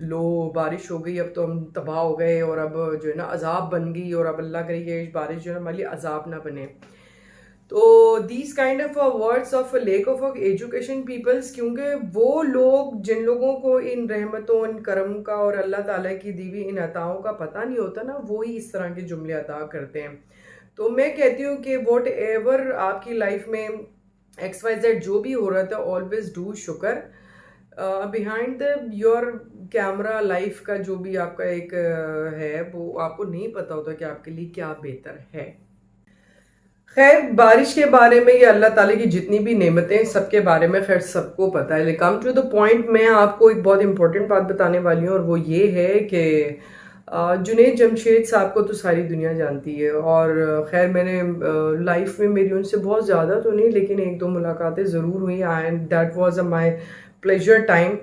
لو بارش ہو گئی اب تو ہم تباہ ہو گئے اور اب جو ہے نا عذاب بن گئی، اور اب اللہ کرے کہ بارش جو ہے نا ہمارے لیے عذاب نہ بنے. تو these kind of words of lack of education peoples, کیونکہ وہ لوگ جن لوگوں کو ان رحمتوں، ان کرم کا اور اللہ تعالیٰ کی دی ہوئی ان عطاؤں کا پتہ نہیں ہوتا نا، وہی اس طرح کے جملے ادا کرتے ہیں. تو میں کہتی ہوں کہ واٹ ایور آپ کی لائف میں ایکس وائی زیڈ جو بھی ہو رہا تھا، آلویز ڈو شکر. بیہائنڈ یور کیمرہ لائف کا جو بھی آپ کا ایک ہے، وہ آپ کو نہیں پتہ ہوتا کہ آپ کے لیے کیا بہتر ہے. خیر بارش کے بارے میں یا اللہ تعالیٰ کی جتنی بھی نعمتیں سب کے بارے میں خیر سب کو پتہ ہے. کم ٹو دا پوائنٹ، میں آپ کو ایک بہت امپورٹنٹ بات بتانے والی ہوں، اور وہ یہ ہے کہ جنید جمشید صاحب کو تو ساری دنیا جانتی ہے، اور خیر میں نے لائف میں میری ان سے بہت زیادہ تو نہیں لیکن ایک دو ملاقاتیں ضرور ہوئیں، and that was my pleasure time.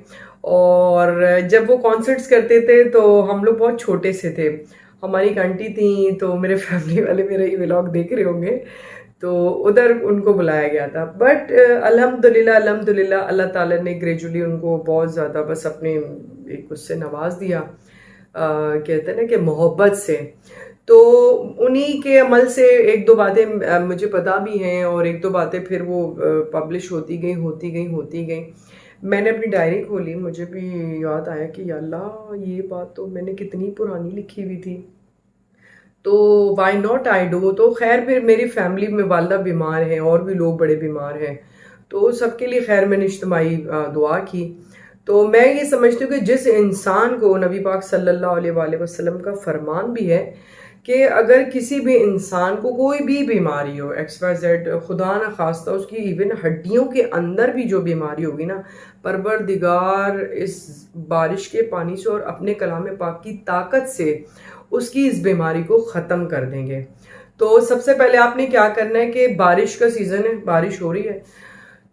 اور جب وہ کانسرٹس کرتے تھے تو ہم لوگ بہت چھوٹے سے تھے. ہماری ایک آنٹی تھیں، تو میرے فیملی والے میرا یہ ولاگ دیکھ رہے ہوں گے، تو ادھر ان کو بلایا گیا تھا. بٹ الحمدللہ اللہ تعالیٰ نے گریجولی ان کو بہت زیادہ بس اپنے ایک اس سے نواز دیا، کہتے ہیں نا کہ محبت سے. تو انہی کے عمل سے ایک دو باتیں مجھے پتہ بھی ہیں، اور ایک دو باتیں پھر وہ پبلش ہوتی گئیں. میں نے اپنی ڈائری کھولی، مجھے بھی یاد آیا کہ یا اللہ یہ بات تو میں نے کتنی پرانی لکھی ہوئی تھی، تو وائی ناٹ آئی ڈو. تو خیر پھر میری فیملی میں والدہ بیمار ہیں، اور بھی لوگ بڑے بیمار ہیں، تو سب کے لیے خیر میں نے اجتماعی دعا کی. تو میں یہ سمجھتی ہوں کہ جس انسان کو نبی پاک صلی اللہ علیہ وآلہ وسلم کا فرمان بھی ہے کہ اگر کسی بھی انسان کو کوئی بھی بیماری ہو، ایکس وائی زیڈ، خدا نہ خواستہ اس کی ایون ہڈیوں کے اندر بھی جو بیماری ہوگی نا، پروردگار اس بارش کے پانی سے اور اپنے کلام پاک کی طاقت سے اس کی اس بیماری کو ختم کر دیں گے. تو سب سے پہلے آپ نے کیا کرنا ہے کہ بارش کا سیزن ہے، بارش ہو رہی ہے،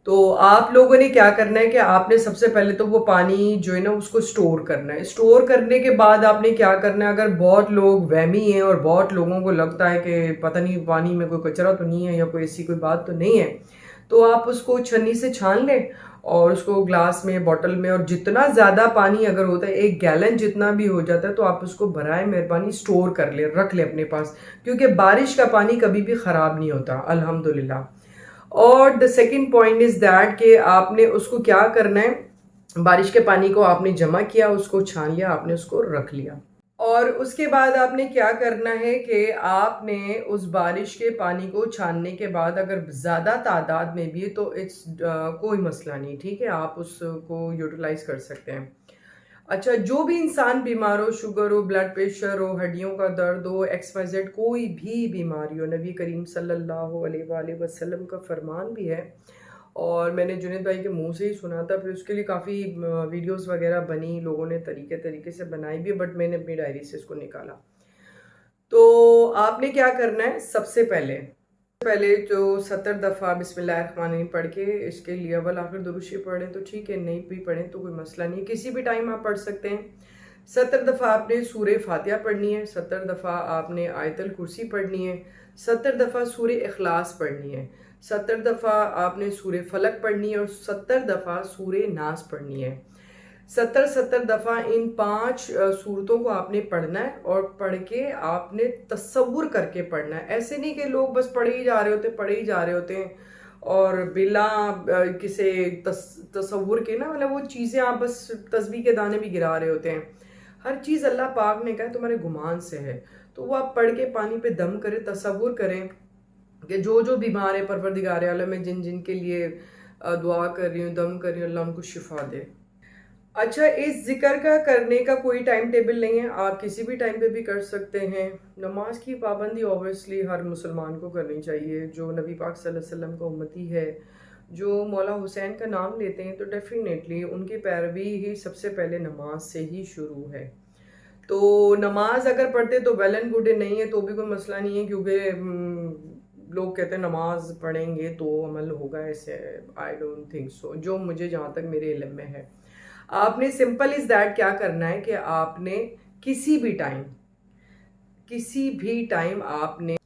تو آپ لوگوں نے کیا کرنا ہے کہ آپ نے سب سے پہلے تو وہ پانی جو ہے نا اس کو سٹور کرنا ہے. سٹور کرنے کے بعد آپ نے کیا کرنا ہے، اگر بہت لوگ وہمی ہیں اور بہت لوگوں کو لگتا ہے کہ پتہ نہیں پانی میں کوئی کچرا تو نہیں ہے یا کوئی ایسی کوئی بات تو نہیں ہے، تو آپ اس کو چھنی سے چھان لیں اور اس کو گلاس میں، بوٹل میں، اور جتنا زیادہ پانی اگر ہوتا ہے 1 گیلن جتنا بھی ہو جاتا ہے، تو آپ اس کو برائے مہربانی سٹور کر لیں، رکھ لیں اپنے پاس، کیونکہ بارش کا پانی کبھی بھی خراب نہیں ہوتا الحمدللہ. اور the second point is that کہ آپ نے اس کو کیا کرنا ہے، بارش کے پانی کو آپ نے جمع کیا، اس کو چھان لیا، آپ نے اس کو رکھ لیا. اور اس کے بعد آپ نے کیا کرنا ہے کہ آپ نے اس بارش کے پانی کو چھاننے کے بعد اگر زیادہ تعداد میں بھی ہے تو کوئی مسئلہ نہیں، ٹھیک ہے، آپ اس کو یوٹیلائز کر سکتے ہیں. اچھا، جو بھی انسان بیمار ہو، شوگر ہو، بلڈ پریشر ہو، ہڈیوں کا درد ہو، ایکس وائی زیڈ کوئی بھی بیماری ہو، نبی کریم صلی اللہ علیہ وآلہ وسلم کا فرمان بھی ہے، اور میں نے جنید بھائی کے منہ سے ہی سنا تھا، پھر اس کے لیے کافی ویڈیوز وغیرہ بنی، لوگوں نے طریقے سے بنائی بھی، بٹ میں نے اپنی ڈائری سے اس کو نکالا. تو آپ نے کیا کرنا ہے، سب سے پہلے جو 70 دفعہ بسم اللہ الرحمن الرحیم پڑھ کے اس کے لیے اول آخر درود شریف پڑھیں تو ٹھیک ہے، نہیں بھی پڑھیں تو کوئی مسئلہ نہیں، کسی بھی ٹائم آپ پڑھ سکتے ہیں. 70 دفعہ آپ نے سورہ فاتحہ پڑھنی ہے، 70 دفعہ آپ نے آیت الکرسی پڑھنی ہے، 70 دفعہ سورہ اخلاص پڑھنی ہے، 70 دفعہ آپ نے سورہ فلق پڑھنی ہے، اور 70 دفعہ سورہ ناس پڑھنی ہے. 70 دفعہ ان 5 صورتوں کو آپ نے پڑھنا ہے، اور پڑھ کے آپ نے تصور کر کے پڑھنا ہے. ایسے نہیں کہ لوگ بس پڑھے ہی جا رہے ہوتے ہیں اور بلا کسی تصور کے نا، مطلب وہ چیزیں آپ بس تسبیح کے دانے بھی گرا رہے ہوتے ہیں. ہر چیز اللہ پاک نے کہا تمہارے گمان سے ہے، تو وہ آپ پڑھ کے پانی پہ دم کریں، تصور کریں کہ جو بیمار ہے، پروردگار عالم میں جن کے لیے دعا کر رہی ہوں، دم کر رہی ہوں، اللہ ان کو شفا دے. اچھا، اس ذکر کا کرنے کا کوئی ٹائم ٹیبل نہیں ہے، آپ کسی بھی ٹائم پہ بھی کر سکتے ہیں. نماز کی پابندی اوبویسلی ہر مسلمان کو کرنی چاہیے، جو نبی پاک صلی اللہ علیہ وسلم کا امتی ہے، جو مولا حسین کا نام لیتے ہیں، تو ڈیفینیٹلی ان کی پیروی ہی سب سے پہلے نماز سے ہی شروع ہے. تو نماز اگر پڑھتے تو ویل اینڈ گڈ، نہیں ہے تو بھی کوئی مسئلہ نہیں ہے، کیونکہ لوگ کہتے ہیں نماز پڑھیں گے تو عمل ہوگا، ایسے آئی ڈونٹ تھنک سو، جو مجھے جہاں تک میرے علم میں ہے. آپ نے سمپل از دیٹ کیا کرنا ہے کہ آپ نے کسی بھی ٹائم آپ نے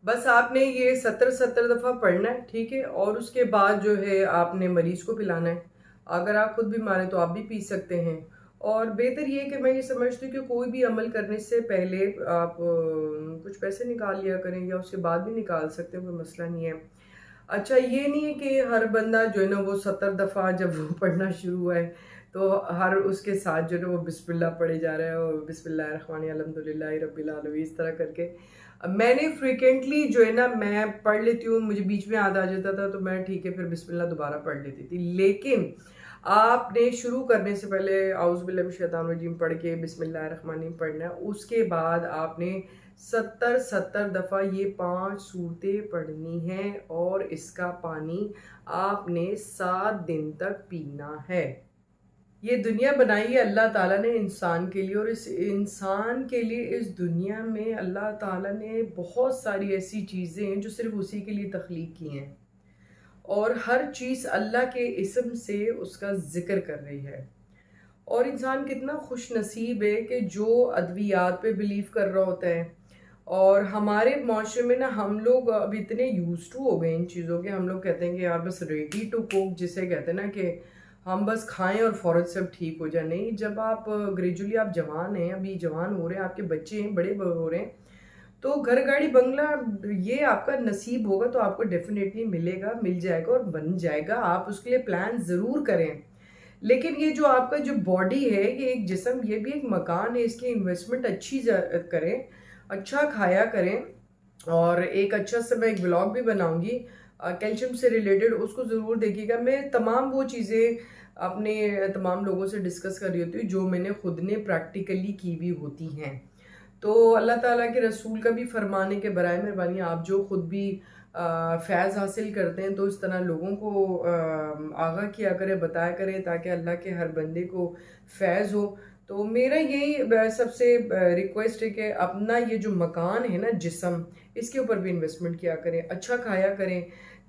بس آپ نے یہ 70 دفعہ پڑھنا ہے، ٹھیک ہے. اور اس کے بعد جو ہے آپ نے مریض کو پلانا ہے. اگر آپ خود بیمار ہیں تو آپ بھی پی سکتے ہیں، اور بہتر یہ ہے کہ میں یہ سمجھتی ہوں کہ کوئی بھی عمل کرنے سے پہلے آپ کچھ پیسے نکال لیا کریں یا اس کے بعد بھی نکال سکتے ہیں، کوئی مسئلہ نہیں ہے۔ اچھا یہ نہیں ہے کہ ہر بندہ جو ہے نا وہ 70 دفعہ جب وہ پڑھنا شروع ہوا ہے تو ہر اس کے ساتھ جو ہے نا وہ بسم اللہ پڑھے جا رہا ہے، اور بسم اللہ الرحمن الحمدللہ رب العالمین اس طرح کر کے۔ میں نے فریکوینٹلی جو ہے نا میں پڑھ لیتی ہوں، مجھے بیچ میں یاد آ جاتا تھا تو میں ٹھیک ہے پھر بسم اللہ دوبارہ پڑھ لیتی تھی، لیکن آپ نے شروع کرنے سے پہلے اعوذ باللہ من الشیطان الرجیم پڑھ کے بسم اللہ الرحمن الرحیم پڑھنا ہے۔ اس کے بعد آپ نے 70 دفعہ یہ 5 صورتیں پڑھنی ہیں، اور اس کا پانی آپ نے 7 دن تک پینا ہے۔ یہ دنیا بنائی ہے اللہ تعالیٰ نے انسان کے لیے، اور اس انسان کے لیے اس دنیا میں اللہ تعالیٰ نے بہت ساری ایسی چیزیں ہیں جو صرف اسی کے لیے تخلیق کی ہیں، اور ہر چیز اللہ کے اسم سے اس کا ذکر کر رہی ہے۔ اور انسان کتنا خوش نصیب ہے کہ جو ادویات پہ بلیو کر رہا ہوتا ہے، اور ہمارے معاشرے میں نا ہم لوگ اب اتنے یوز ٹو ہو گئے ان چیزوں کے، ہم لوگ کہتے ہیں کہ یار بس ریڈی ٹو کوک جسے کہتے ہیں نا کہ ہم بس کھائیں اور فوراً سے اب ٹھیک ہو جائیں۔ نہیں، جب آپ گریجولی آپ جوان ہیں، ابھی جوان ہو رہے ہیں، آپ کے بچے ہیں، بڑے ہو رہے ہیں، تو گھر گاڑی بنگلہ یہ آپ کا نصیب ہوگا تو آپ کو ڈیفینیٹلی ملے گا، مل جائے گا اور بن جائے گا۔ آپ اس کے لیے پلان ضرور کریں، لیکن یہ جو آپ کا جو باڈی ہے، یہ ایک جسم، یہ بھی ایک مکان ہے، اس کی انویسٹمنٹ اچھی کریں، اچھا کھایا کریں۔ اور ایک اچھا سا میں ایک ولاگ بھی بناؤں گی کیلشیم سے ریلیٹڈ، اس کو ضرور دیکھیے گا۔ میں تمام وہ چیزیں اپنے تمام لوگوں سے ڈسکس کر رہی ہوتی ہوں جو میں نے خود نے پریکٹیکلی کی ہوئی ہوتی ہیں۔ تو اللہ تعالیٰ کے رسول کا بھی فرمانے کے برائے مہربانی آپ جو خود بھی فیض حاصل کرتے ہیں تو اس طرح لوگوں کو آگاہ کیا کرے، بتایا کرے، تاکہ اللہ کے ہر بندے کو فیض ہو۔ تو میرا یہی سب سے ریکویسٹ ہے کہ اپنا یہ جو مکان ہے نا جسم، اس کے اوپر بھی انویسٹمنٹ کیا کریں، اچھا کھایا کریں۔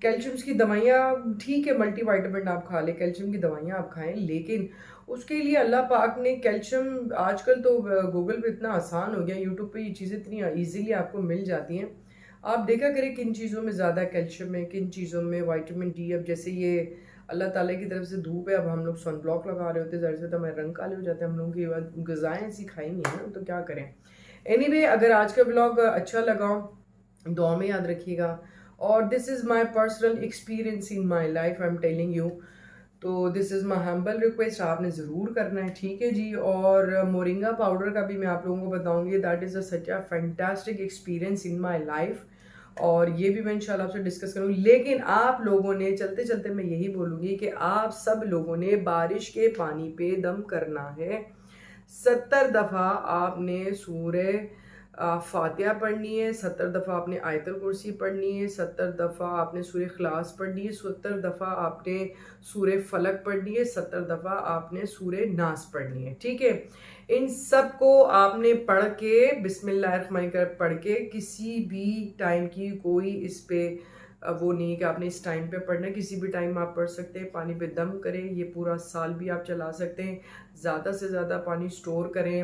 کیلشیم کی دوائیاں ٹھیک ہے، ملٹی وائٹامن آپ کھا لیں، کیلشیم کی دوائیاں آپ کھائیں، لیکن اس کے لیے اللہ پاک نے کیلشیم، آج کل تو گوگل پہ اتنا آسان ہو گیا، یوٹیوب پہ یہ چیزیں اتنی ایزیلی آپ کو مل جاتی ہیں، آپ دیکھا کریں کن چیزوں میں زیادہ کیلشیم ہے، کن چیزوں میں وائٹامن ڈی۔ اب جیسے یہ اللہ تعالیٰ کی طرف سے دھوپ ہے، اب ہم لوگ سن بلاک لگا رہے ہوتے ہیں، ظاہر سے تو ہمارے رنگ کالے ہو جاتے ہیں، ہم لوگوں کی غذائیں ایسی کھائی نہیں ہیں نا، تو کیا کریں۔ اینی وے، اگر آج کا ولاگ اچھا لگا دعا میں یاد رکھیے گا، اور this is my personal experience in my life, I am telling you, تو this is my humble request, آپ نے ضرور کرنا ہے، ٹھیک ہے جی۔ اور مورنگا پاؤڈر کا بھی میں آپ لوگوں کو بتاؤں گی، that is a such a fantastic experience in my life, اور یہ بھی میں انشاءاللہ آپ سے ڈسکس کروں گی۔ لیکن آپ لوگوں نے چلتے چلتے میں یہی بولوں گی کہ آپ سب لوگوں نے بارش کے پانی پہ دم کرنا ہے۔ 70 دفعہ آپ نے سورہ فاتحہ پڑھنی ہے، 70 دفعہ آپ نے آیت الکرسی پڑھنی ہے، 70 دفعہ آپ نے سورہ اخلاص پڑھنی ہے، 70 دفعہ آپ نے سورہ فلق پڑھنی ہے، 70 دفعہ آپ نے سورہ ناس پڑھنی ہے، ٹھیک ہے۔ ان سب کو آپ نے پڑھ کے بسم اللہ الرحمن الرحیم پڑھ کے کسی بھی ٹائم کی کوئی اس پہ وہ نہیں ہے کہ آپ نے اس ٹائم پہ پڑھنا ہے، کسی بھی ٹائم آپ پڑھ سکتے ہیں۔ پانی پہ دم کریں، یہ پورا سال بھی آپ چلا سکتے ہیں، زیادہ سے زیادہ پانی سٹور کریں،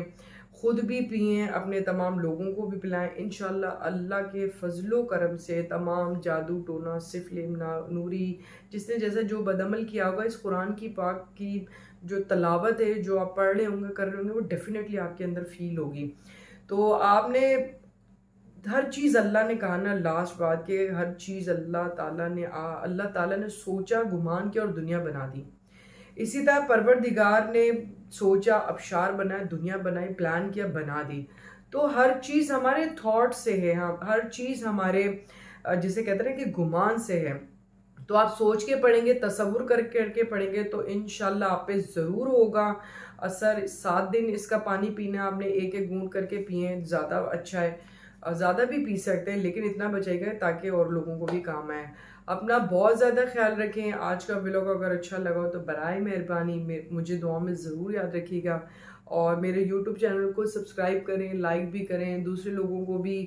خود بھی پئیں، اپنے تمام لوگوں کو بھی پلائیں۔ انشاءاللہ اللہ کے فضل و کرم سے تمام جادو ٹونا سفل نوری جس نے جیسا جو بدعمل کیا ہوگا، اس قرآن کی پاک کی جو تلاوت ہے جو آپ پڑھ رہے ہوں گے، کر رہے ہوں گے، وہ ڈیفینیٹلی آپ کے اندر فیل ہوگی۔ تو آپ نے ہر چیز اللہ نے کہا نا، لاسٹ بات کہ ہر چیز اللہ تعالیٰ نے سوچا، گمان کیا اور دنیا بنا دی۔ اسی طرح پروردگار نے سوچا، ابشار بنائے، دنیا بنائی، پلان کیا، بنا دی۔ تو ہر چیز ہمارے تھاٹ سے ہے، ہر چیز ہمارے جسے کہتے ہیں کہ گمان سے ہے۔ تو آپ سوچ کے پڑھیں گے، تصور کر کے پڑھیں گے تو انشاءاللہ آپ پہ ضرور ہوگا اثر۔ 7 دن اس کا پانی پینا، آپ نے ایک ایک گھونٹ کر کے پئیں، زیادہ اچھا ہے، زیادہ بھی پی سکتے ہیں، لیکن اتنا بچے گا تاکہ اور لوگوں کو بھی کام آئے۔ اپنا بہت زیادہ خیال رکھیں۔ آج کا ولاگ اگر اچھا لگا ہو تو برائے مہربانی مجھے دعا میں ضرور یاد رکھیے گا، اور میرے یوٹیوب چینل کو سبسکرائب کریں، لائک بھی کریں، دوسرے لوگوں کو بھی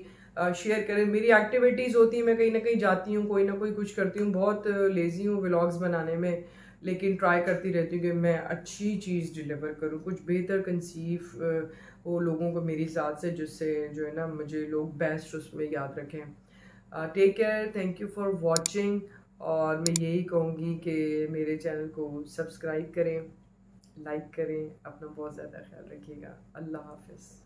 شیئر کریں۔ میری ایکٹیویٹیز ہوتی ہیں، میں کہیں نہ کہیں جاتی ہوں، کوئی نہ کوئی کچھ کرتی ہوں، بہت لیزی ہوں ولاگز بنانے میں، لیکن ٹرائی کرتی رہتی ہوں کہ میں اچھی چیز ڈیلیور کروں، کچھ بہتر کنسیو وہ لوگوں کو میری ذات سے، جس سے جو ہے نا مجھے لوگ بیسٹ اس میں یاد رکھیں۔ Take care, thank you for watching, اور میں یہی کہوں گی کہ میرے چینل کو سبسکرائب کریں، لائک کریں. اپنا بہت زیادہ خیال رکھیے گا. اللہ حافظ.